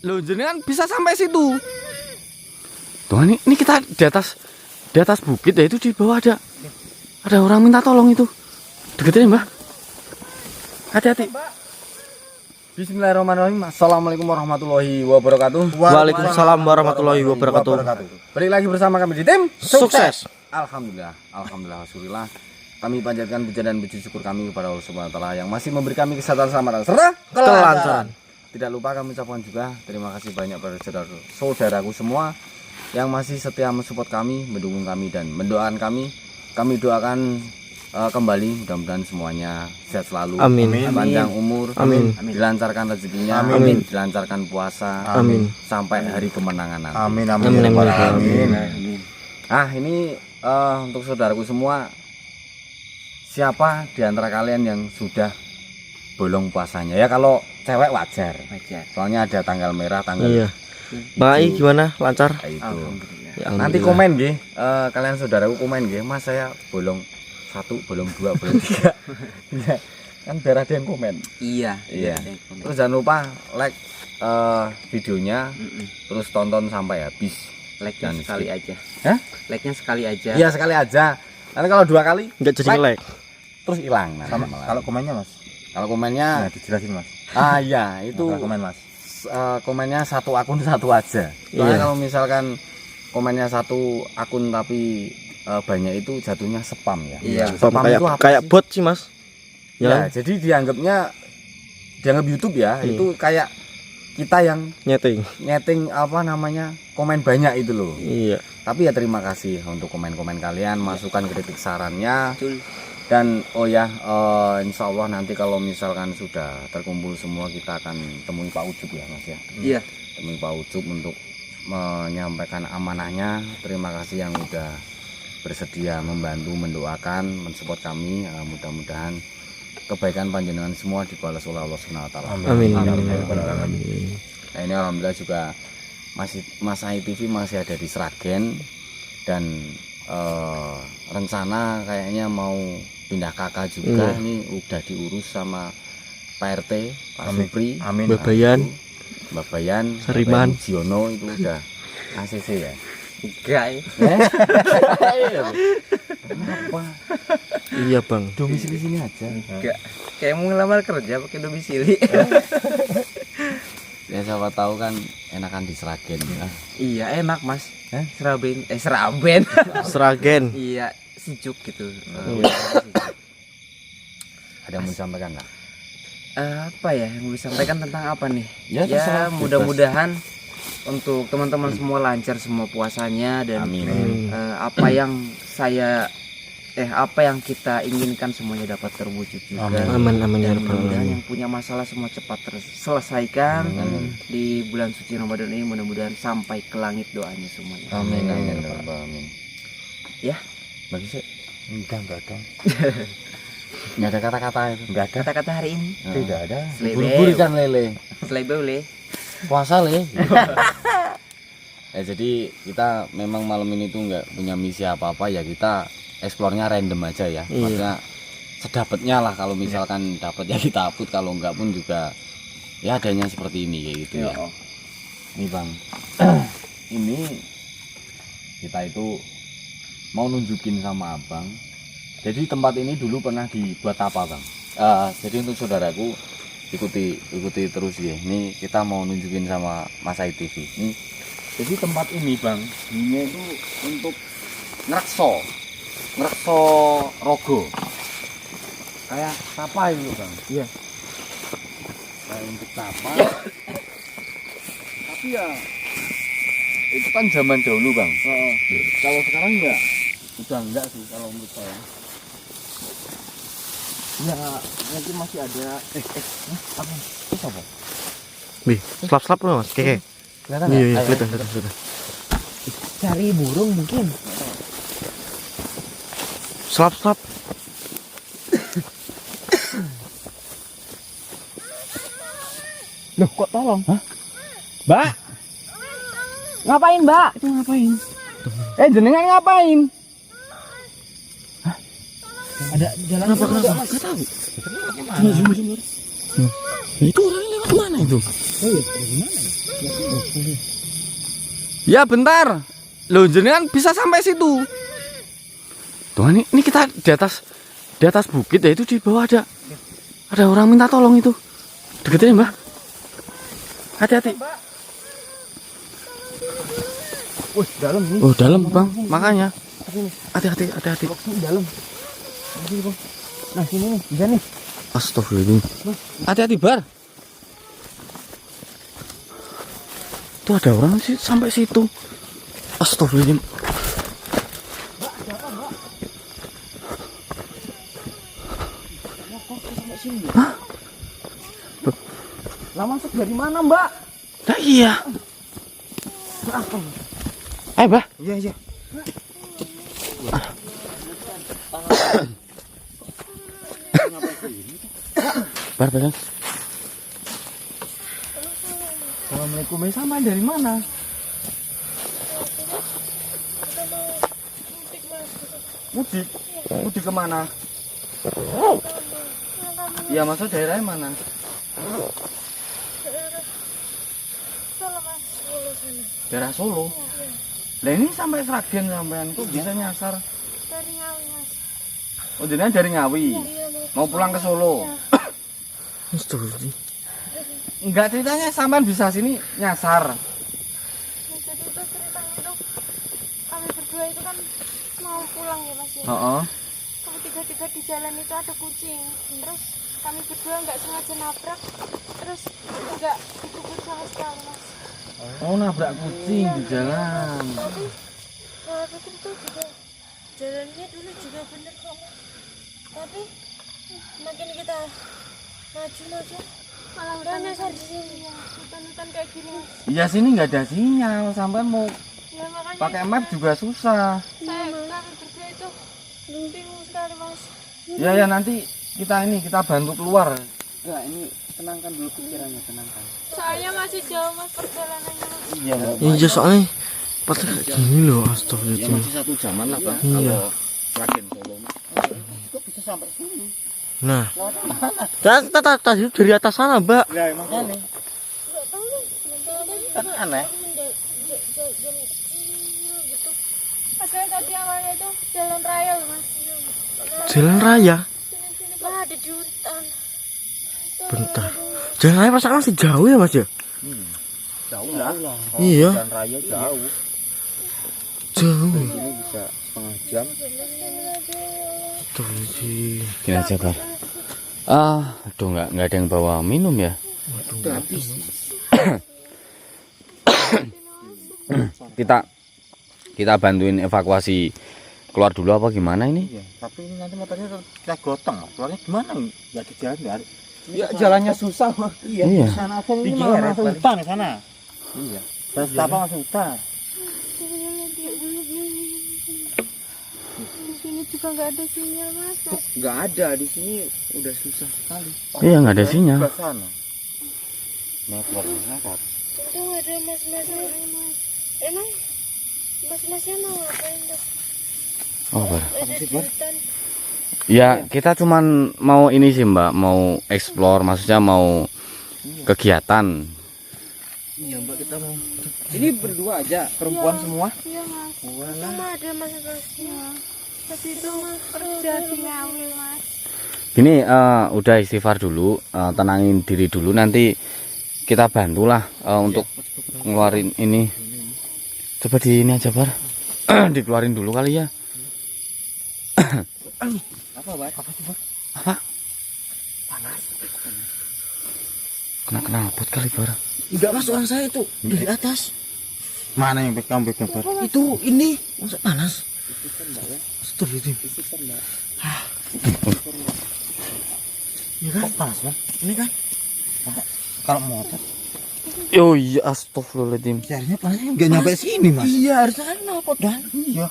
Loh, jenengan bisa sampai situ. Tuh, ini kita di atas bukit ya, itu di bawah ada orang minta tolong itu. Deketin, Mbak. Hati-hati. Bismillahirrahmanirrahim. Assalamualaikum warahmatullahi wabarakatuh. Waalaikumsalam warahmatullahi wabarakatuh. Balik lagi bersama kami di tim Sukses. Alhamdulillah, alhamdulillah. Kami panjatkan puja dan puji syukur kami kepada Allah Subhanahu wa taala yang masih memberi kami kesehatan keselamatan serta Kelancaran. Tidak lupa kami ucapkan juga terima kasih banyak pada saudaraku semua yang masih setia mensupport kami, mendukung kami dan mendoakan kami. Kami doakan kembali, mudah-mudahan semuanya sehat selalu, Amin. panjang umur, Amin. dilancarkan rezekinya, Amin. dilancarkan puasa, Amin. sampai hari kemenangan nanti. Amin. Ah, ini untuk saudaraku semua, siapa di antara kalian yang sudah bolong puasanya? Ya kalau cewek wajar. Soalnya ada tanggal merah, tanggal Iya. Bang Ai gimana? Lancar? itu. Ya, Nanti alhamdulillah. komen nggih, kalian saudaraku komen nggih, Mas saya bolong 1, bolong 2, bolong 3. Ya, kan biar ada yang komen. Iya. Terus jangan lupa like videonya, terus tonton sampai habis. Like-nya Dan sekali skip. aja. Hah? Like-nya sekali aja. Iya, sekali aja. Nanti kalau 2 kali Enggak jadi like, like. terus hilang nanti malah. Kalau komennya mas, Kalau komennya dijelasin mas. iya, itu Komen mas. komennya 1 akun 1 aja. Soalnya Iya. kalau misalkan komennya 1 akun tapi banyak itu jatuhnya spam ya. Iya. Spam kayak itu apa kayak sih? bot sih, Mas. Ya, Ya, jadi dianggap YouTube ya, Iya. itu kayak kita yang nyeting. nyeting apa namanya komen banyak itu loh. Iya. Tapi ya terima kasih untuk komen-komen kalian, masukan kritik sarannya. Betul. Dan oh ya, insya Allah nanti kalau misalkan sudah terkumpul semua kita akan temui Pak Ucup ya Mas ya. Iya. Temui Pak Ucup untuk menyampaikan amanahnya. Terima kasih yang udah bersedia membantu, mendoakan, mensupport kami. Mudah-mudahan kebaikan panjenengan semua dibalas oleh Allah Subhanahu wa taala. Amin. Nah, ini alhamdulillah juga masih Mas Ai TV masih ada di Sragen dan rencana kayaknya mau pindah kakak juga. Iya. Ini udah diurus sama Pak RT, Pak Amin. Supri, Amin. Babayan. Mbak Bayan, Seriman. Bayan Jiono itu udah ACC ya. Enggak ya. Apa? Iya, Bang. Domisili sini aja. Enggak. Kayak mau ngelamar kerja pakai domisili. Ya siapa tahu kan enakan di Sragen. Iya, enak, Mas. Seraben. Sragen. Iya, sejuk gitu. Ada yang mau disampaikan nggak? Apa ya yang mau disampaikan tentang apa nih? Ya, terserah, bebas. Mudah-mudahan untuk teman-teman semua lancar semua puasanya dan Amin. apa yang kita inginkan semuanya dapat terwujud juga. Amin amin ya Dan rabbal mudah-mudahan alamin. yang punya masalah semua cepat terselesaikan di bulan suci Ramadan ini, mudah-mudahan sampai ke langit doanya semuanya. Amin. Amin. Ya. Bagi sih. Enggak ada. Nggak ada kata-kata itu. Enggak ada. Kata-kata hari ini Tidak ada. Buru-buru kan lele. selebele. Puasa le. Ya jadi kita memang malam ini tuh nggak punya misi apa-apa ya, kita eksplornya random aja ya. Iya. Maksudnya sedapatnya lah, kalau misalkan dapat ya kita upload, kalau enggak pun juga ya adanya seperti ini kayak gitu ya. Nih Bang. Ini kita itu mau nunjukin sama Abang. Jadi tempat ini dulu pernah dibuat apa Bang? Jadi untuk saudaraku ikuti terus ya. Ini kita mau nunjukin sama Mas Ai TV. Nih, jadi tempat ini Bang, ini itu untuk ngerekso rogo. Kayak apa itu Bang? Iya. Kayak untuk apa? Tapi ya itu kan zaman dahulu Bang. Kalau sekarang udah enggak sih kalau menurut saya. Ya mungkin masih ada apa? Itu apa? Wih, slap-slap loh, Mas. Oke. Kelihatan Iya, nggak? iya, Ayo, kelihatan. Cari burung mungkin. Slap-slap. Loh, kok tolong? Hah? Mbak. Ngapain, Mbak? Itu ngapain? Jenengan ngapain? Ada jalan Kenapa? Enggak tahu. Itu orangnya lewat mana itu? Ya bentar. Loh jenengan bisa sampai situ. Tuh ini kita di atas bukit ya, itu di bawah ada orang minta tolong itu. Deketin Mbak. Hati-hati. Wih, dalam nih. Oh dalam Bang, makanya. Hati-hati. Dalam. Nah sini nih, bisa nih. Astagfirullahaladzim. Hati-hati Bar. Tuh ada orang sih sampai situ. Astagfirullahaladzim. Hah? Lah masuk dari mana Mbak? Nah iya. Ayo Mbak. Iya. Bar pegang. Assalamualaikum, sama dari mana? Mudik kemana? Ya maksud daerahnya mana? Daerah Solo. Lah ini sampai Sragen sampean kok bisa nyasar? Dari Ngawi Mas. Oh jenengan dari Ngawi. Mau pulang ke Solo. Astagfirullahaladzim. Enggak, ceritanya sampean bisa sini nyasar. Nah, jadi itu ceritanya itu kami berdua itu kan mau pulang ya Mas ya. Heeh. Tapi tiba-tiba di jalan itu ada kucing. Terus kami berdua nggak sengaja nabrak. Terus nggak dikubur sama sekali Mas. Oh nabrak kucing di jalan. Tapi saya pikir itu juga jalannya dulu juga bener kok. Tapi makin kita maju malah udah nyasar di sini ya. Hutan-hutan kayak gini Mas. Iya sini nggak ada sinyal, sampean mau Ya makanya pakai map juga susah. kami berdua itu bingung sekali Mas. Ya nanti kita bantu keluar. Enggak, ini tenangkan dulu pikirannya, tenangkan. Soalnya masih jauh Mas perjalanannya Mas. Iya, Mbak. Iya soalnya pas kayak gini loh, Ya astagfirullahaladzim. masih 1 jaman lah Bang. Iya. Kalau Sragen Solo. Itu bisa sampai sini. Nah, tadi dari atas sana Mbak. Ya makanya. Enggak tahu nih, Kan aneh. jalan kecil gitu. Padahal tadi awalnya itu jalan raya loh Mas. Jalan raya. Sini-sini kok ada di hutan. Bentar. Jalan raya pasangan masih jauh ya Mas ya? Jauh lah. Iya. Jalan raya jauh. Jauh. Ini bisa setengah jam. Astagfirullahaladzim. Gini aja Bar. Aduh nggak ada yang bawa minum ya. kita bantuin evakuasi keluar dulu apa gimana ini? Iya, tapi ini nanti motornya kita gotong. Keluarnya gimana? Enggak ada jalan, enggak ada. Ya jalannya susah, Mas. Iya. Sana aja ini Digeret, malah masuk balik. hutan sana. Iya. Terus apa masuk hutan? Di sini juga nggak ada sinyal Mas. Enggak ada di sini, udah susah sekali. Iya nggak ada sinyal. Ke sana. Nah, keluar masyarakat. Itu ada mas-mas. Emang mas-masnya mau ngapain Mas? Oh Bar. Ada di hutan. Ya kita cuman mau ini sih Mbak, mau explore, maksudnya mau kegiatan. Iya, Mbak, kita mau. Ini berdua aja, perempuan Iya. semua. Iya Mas. Walah. Cuma ada mas-masnya. Tapi itu kerja di Ngawi Mas. Gini udah istighfar dulu, tenangin diri dulu, nanti kita bantulah untuk ngeluarin ini. Coba di ini aja Bar. Dikeluarin dulu kali ya. Apa, Mbak? Apa sih, Mbak? Apa? Panas. Kena pot kali Bar. Enggak, Mas, orang saya itu dari atas. Mana yang pegang Bar? Itu ini, masa panas? Astagfirullahaladzim. Iya kan? Kok panas, Bang? Ini kan? Kalau motor, Oh iya astagfirullahaladzim. jarinya panasnya enggak nyampe sini, Mas. Iya, harusnya kan knalpot dan. Iya.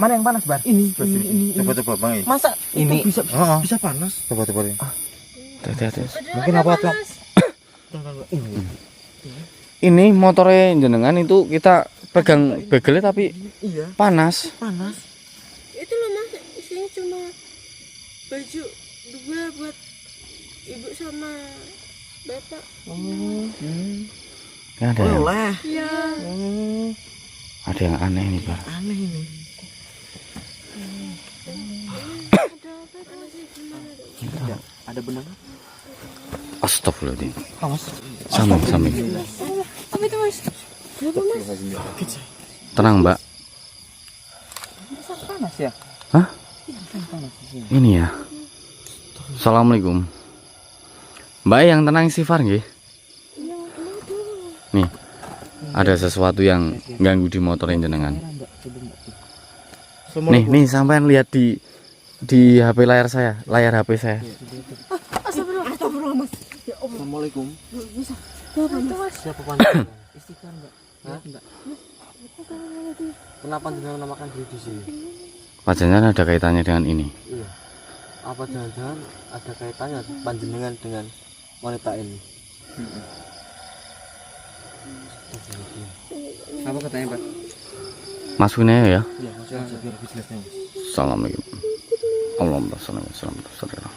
Mana yang panas, Bar? Ini. Coba Bang. Masa Ini. itu bisa Heeh. bisa panas? Coba. Hati-hati. Mungkin apa tuh? Ini motornya jenengan itu kita pegang begelnya tapi Iya, panas. panas. Itu loh Mas, isinya cuma baju dua buat ibu sama Bapak. Kan ada yang, Boleh. Iya. ada yang aneh nih Pak. Aneh ini. Ada apa sih gimana? Ada benang. Astagfirullahaladzim. Awas. Samping. Apa itu mas? Apa mas? Tenang Mbak. Panas ya? Hah? Panas di sini. Ini ya. Assalamualaikum. Mbak yang tenang istighfar nggih. Nih. Ada sesuatu yang ganggu di motorin jenengan. Nih sampean lihat di HP layar saya, layar HP saya. Astagfirullah mas. Assalamualaikum. Apa itu mas? Siapa panjenengan? Istighfar, Mbak. Hah, Mbak? Kenapa jenengan namakan diri di sini? Pajangan ada kaitannya dengan ini. Iya. Apa jangan-jangan ada kaitannya panjenengan dengan wanita ini? Apa katanya, Pak? Masukin aja ya. Iya, maksudnya biar lebih jelasnya. Assalamualaikum. Allahumma shalli wa sallam.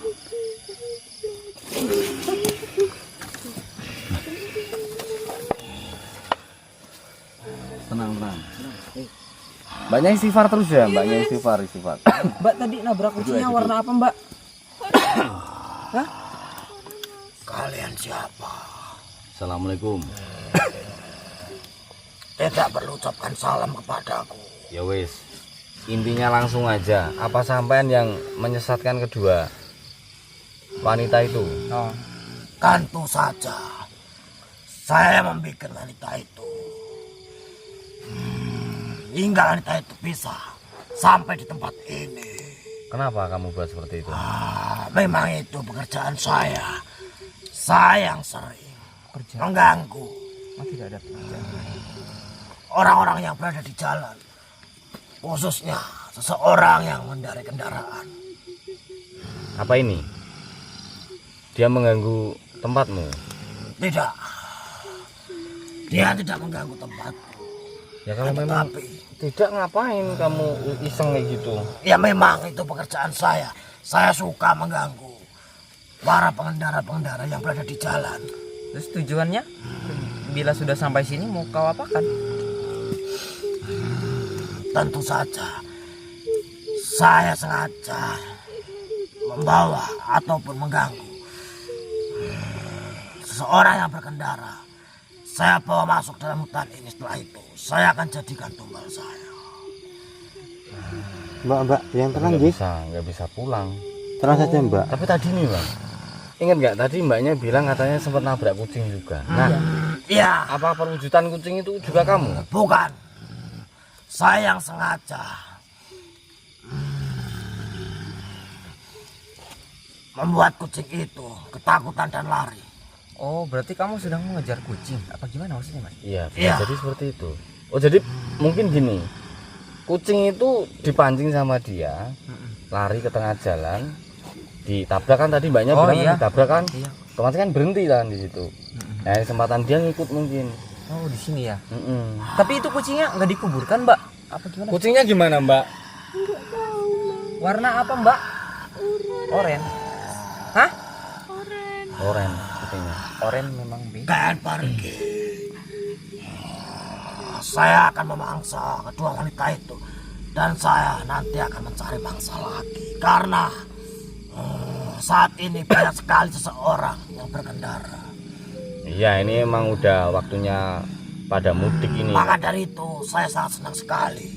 Tenang. Mbaknya istighfar terus ya, mbaknya istighfar. Mbak tadi nabrak kucingnya warna apa, Mbak? Kalian siapa? Assalamualaikum. Tidak perlu ucapkan salam kepadaku. Ya wis. Intinya langsung aja. Apa sampean yang menyesatkan kedua wanita itu? Oh. Tentu saja. Saya membuat wanita itu. Hingga wanita itu bisa sampai di tempat ini. Kenapa kamu buat seperti itu? Memang itu pekerjaan saya. Saya yang sering mengganggu Tidak ada pekerjaan. orang-orang yang berada di jalan. Khususnya seseorang yang mengendarai kendaraan. Apa ini? Dia mengganggu tempatmu? Tidak. Dia tidak mengganggu tempatku. Ya kalau memang Tapi tidak, ngapain kamu iseng kayak gitu? ya memang itu pekerjaan saya. Saya suka mengganggu para pengendara-pengendara yang berada di jalan. Terus tujuannya? Bila sudah sampai sini mau kau apakan? Tentu saja saya sengaja membawa ataupun mengganggu seseorang yang berkendara. Saya bawa masuk dalam hutan ini. Setelah itu saya akan jadikan tumbal saya. Mbak, yang Nggak bisa pulang. Tenang saja Mbak. Tapi tadi nih bang, ingat nggak tadi mbaknya bilang katanya sempat nabrak kucing juga. Nah, Iya, apa perwujudan kucing itu juga kamu? bukan. Saya yang sengaja membuat kucing itu ketakutan dan lari. Oh, berarti kamu sedang mengejar kucing. Apa gimana maksudnya, Mas? Iya, Iya. jadi seperti itu. Oh jadi mungkin gini, kucing itu dipancing sama dia, lari ke tengah jalan, ditabrak kan tadi mbaknya Oh, bilang iya. ditabrak kan, Iya. otomatis kan berhenti kan di situ. Nah kesempatan dia ngikut mungkin. Oh, di sini ya. Mm-mm. Tapi itu kucingnya nggak dikuburkan, Mbak? Apa gimana? Kucingnya gimana mbak? Warna apa, Mbak? Oren. Hah? Oren kucingnya. Oren memang beda. Kalian pergi. Saya akan memangsa kedua wanita itu. Dan saya nanti akan mencari mangsa lagi. Karena saat ini banyak sekali seseorang yang berkendara. Iya ini emang udah waktunya pada mudik ini. Maka dari itu saya sangat senang sekali.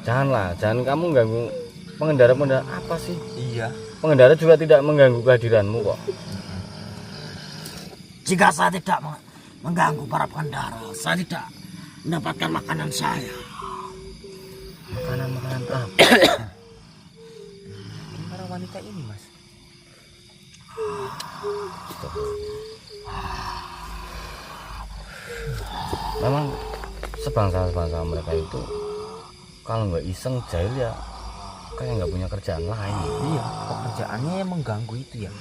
Jangan kamu ganggu pengendara apa sih? Iya. Pengendara juga tidak mengganggu kehadiranmu kok. Jika saya tidak mengganggu para pengendara, saya tidak mendapatkan makanan saya. Makanan apa? Para wanita ini, Mas. Memang sebangsa mereka itu kalau nggak iseng jahil ya kayak nggak punya kerjaan lain. Iya, pekerjaannya yang mengganggu itu ya.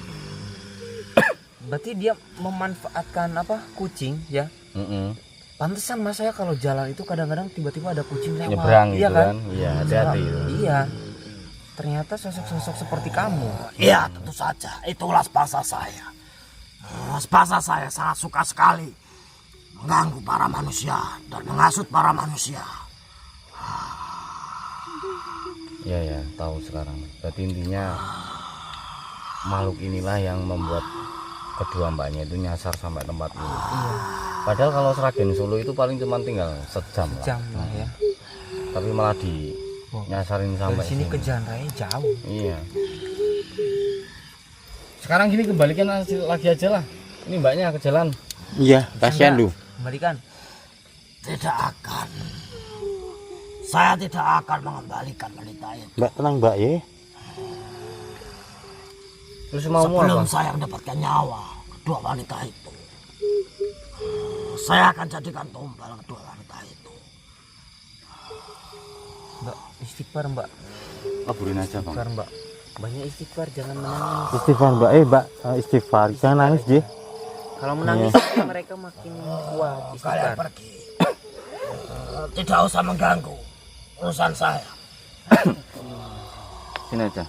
Berarti dia memanfaatkan apa? Kucing ya. Pantesan Mas, saya kalau jalan itu kadang-kadang tiba-tiba ada kucing lewat. Nyebrang Iya gitu kan? kan? Iya, hati-hati itu. Iya. Ternyata sosok-sosok seperti kamu. Iya, tentu saja. Itulah bangsa saya. Sebasa saya sangat suka sekali mengganggu para manusia dan menghasut para manusia. Ya ya, tahu sekarang. Berarti intinya makhluk inilah yang membuat kedua mbaknya itu nyasar sampai tempat ini. Padahal kalau Sragen Solo itu paling cuma tinggal sejam lah. Ya. Tapi malah di nyasarin sampai Dari sini ke Jalan Raya jauh. Iya. Sekarang gini kembalikan lagi aja lah. Ini mbaknya ke jalan. Iya, kasihan lu. Kembalikan. Tidak akan. Saya tidak akan mengembalikan wanita itu. Mbak tenang mbak ya. Terus mau Sebelum apa? saya mendapatkan nyawa kedua wanita itu, saya akan jadikan tumbal kedua wanita itu. Mbak, istighfar Mbak. Kaburin aja bang. Istighfar Mbak. Banyak istighfar, jangan menangis. Istighfar mbak, mbak istighfar, jangan nangis Ji. Kalau menangis mereka makin kuat. Kalian Istighfar. pergi. Tidak usah mengganggu urusan saya. Sini aja.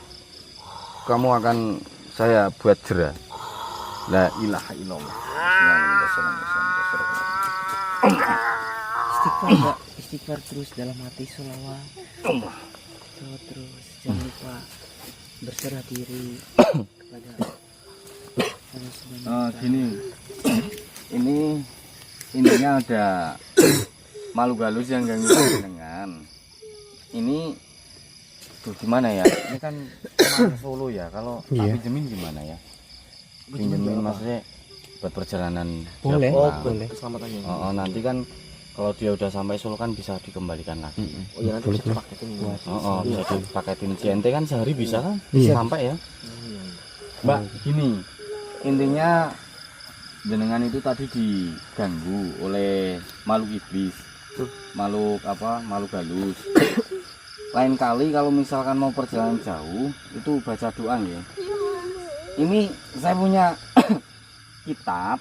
Kamu akan saya buat jera. La ilaha illallah. Istighfar Mbak. Istighfar terus dalam hati sholawat. Terus jangan lupa berserah diri kepada Allah Subhanahu wa Ta'ala. Gini. Ini intinya ada makhluk halus yang ganggu dengan ini tuh gimana ya? Ini kan cuma Solo ya. Kalau Iya. pinjemin gimana ya? Pinjemin maksudnya buat perjalanan Boleh. pulang. Boleh. Nanti kan kalau dia udah sampai Solo kan bisa dikembalikan lagi. Oh iya, nanti bisa dipaketin buat. Bisa dipaketin CNT kan sehari bisa kan? Iya. Sampai ya. Mbak, gini. Intinya jenengan itu tadi diganggu oleh makhluk iblis. Makhluk apa? Makhluk halus. Lain kali kalau misalkan mau perjalanan jauh itu baca doa ya. Ini saya punya kitab.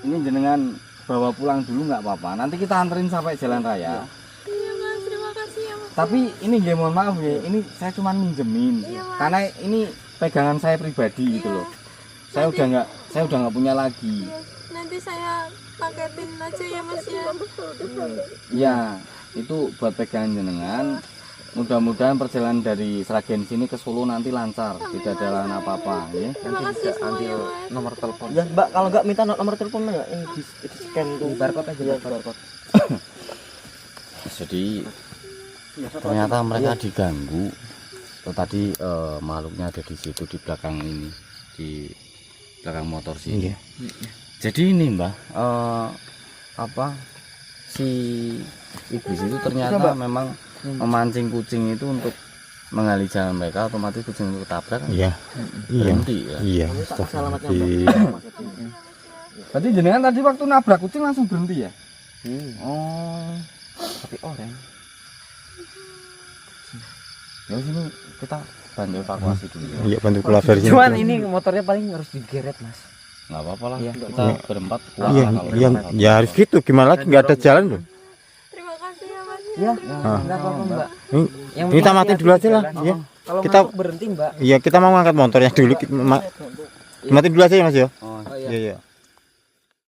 Ini jenengan bawa pulang dulu nggak apa-apa. Nanti kita anterin sampai jalan raya. Iya mas, terima kasih ya mas. Tapi ini ya mohon maaf ya, ini saya cuma minjemin. Karena ini pegangan saya pribadi gitu loh. Saya udah nggak punya lagi. Nanti saya paketin aja ya mas ya. Ya, itu buat pegangan jenengan. Mudah-mudahan perjalanan dari Sragen sini ke Solo nanti lancar, tidak ada halangan apa-apa ya. Terima kasih semuanya mas. Nomor telepon. Ya mbak, kalau nggak minta nomor teleponnya nggak? Ini di scan tuh. Barcode aja ya, barcode. Jadi ternyata mereka diganggu. Tadi makhluknya ada di situ di belakang ini, di belakang motor sini. Iya. Jadi ini mbah, si iblis itu ternyata memang memancing kucing itu untuk mengalih jalan mereka, otomatis kucing itu ketabrak kan? Iya. Berhenti ya. Iya. Berarti jenengan tadi waktu nabrak kucing langsung berhenti ya? Oh, Tapi orang. ya sini kita bantu evakuasi dulu. Iya, bantu keluar dari sini. Cuman ini motornya paling harus digeret mas. Nggak apa-apa lah, Iya. kita berempat kuat Iya, lah kalau iya, berempat. ya harus gitu. Gimana lagi nggak ada jalan loh. Terima kasih ya mas. Ya, enggak apa-apa mbak. Yang Ini kita penting matiin dulu aja lah. hati-hati Iya. jalan. Kalau Kita- ngantuk berhenti mbak. Iya, kita mau ngangkat motornya dulu. Matiin dulu aja ya mas ya. Oh, Oh Iya, iya.